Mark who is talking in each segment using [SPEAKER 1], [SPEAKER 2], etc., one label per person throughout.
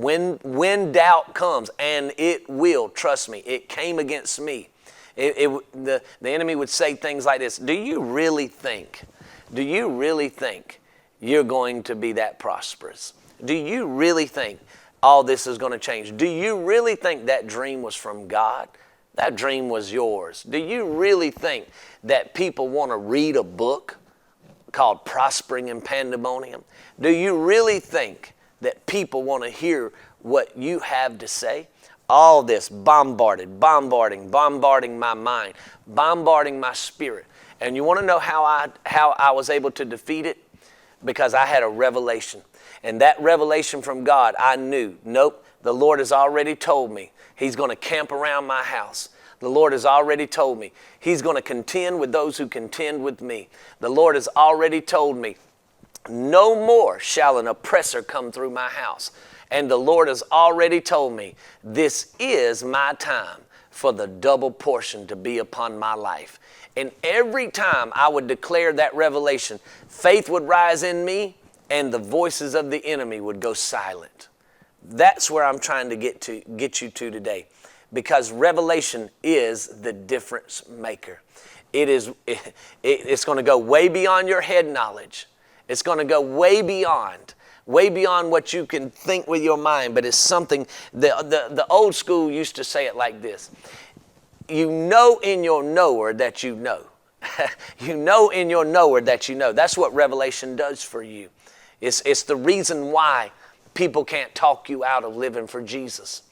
[SPEAKER 1] When doubt comes, and it will, trust me, it came against me. The enemy would say things like this: do you really think you're going to be that prosperous? Do you really think all this is going to change? Do you really think that dream was from God? That dream was yours. Do you really think that people want to read a book called Prospering in Pandemonium? Do you really think that people want to hear what you have to say? All this bombarding my mind, bombarding my spirit. And you want to know how I was able to defeat it? Because I had a revelation. And that revelation from God, I knew, nope, the Lord has already told me He's going to camp around my house. The Lord has already told me He's going to contend with those who contend with me. The Lord has already told me no more shall an oppressor come through my house. And the Lord has already told me this is my time for the double portion to be upon my life. And every time I would declare that revelation, faith would rise in me and the voices of the enemy would go silent. That's where I'm trying to get you to today, because revelation is the difference maker. It's going to go way beyond your head knowledge. It's going to go way beyond what you can think with your mind, but it's something, the old school used to say it like this: you know in your knower that you know. You know in your knower that you know. That's what revelation does for you. It's the reason why people can't talk you out of living for Jesus.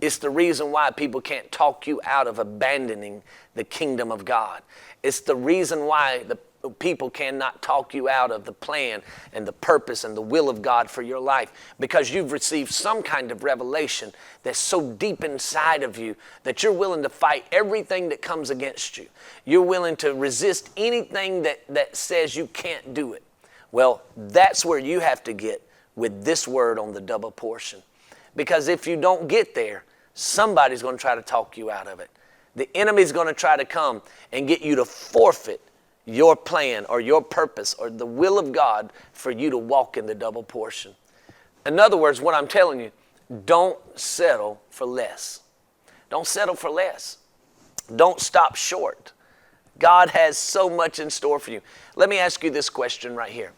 [SPEAKER 1] It's the reason why people can't talk you out of abandoning the kingdom of God. It's the reason why the people cannot talk you out of the plan and the purpose and the will of God for your life, because you've received some kind of revelation that's so deep inside of you that you're willing to fight everything that comes against you. You're willing to resist anything that says you can't do it. Well, that's where you have to get with this word on the double portion. Because if you don't get there, somebody's going to try to talk you out of it. The enemy's going to try to come and get you to forfeit your plan or your purpose or the will of God for you to walk in the double portion. In other words, what I'm telling you, don't settle for less. Don't settle for less. Don't stop short. God has so much in store for you. Let me ask you this question right here.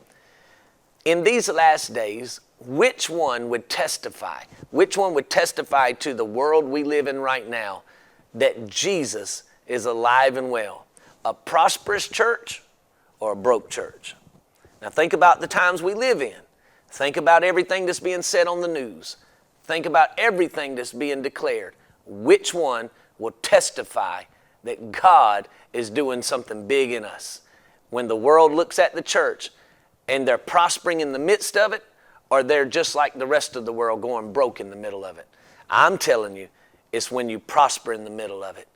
[SPEAKER 1] In these last days, which one would testify? Which one would testify to the world we live in right now that Jesus is alive and well? A prosperous church or a broke church? Now think about the times we live in. Think about everything that's being said on the news. Think about everything that's being declared. Which one will testify that God is doing something big in us? When the world looks at the church and they're prospering in the midst of it, or they're just like the rest of the world going broke in the middle of it? I'm telling you, it's when you prosper in the middle of it.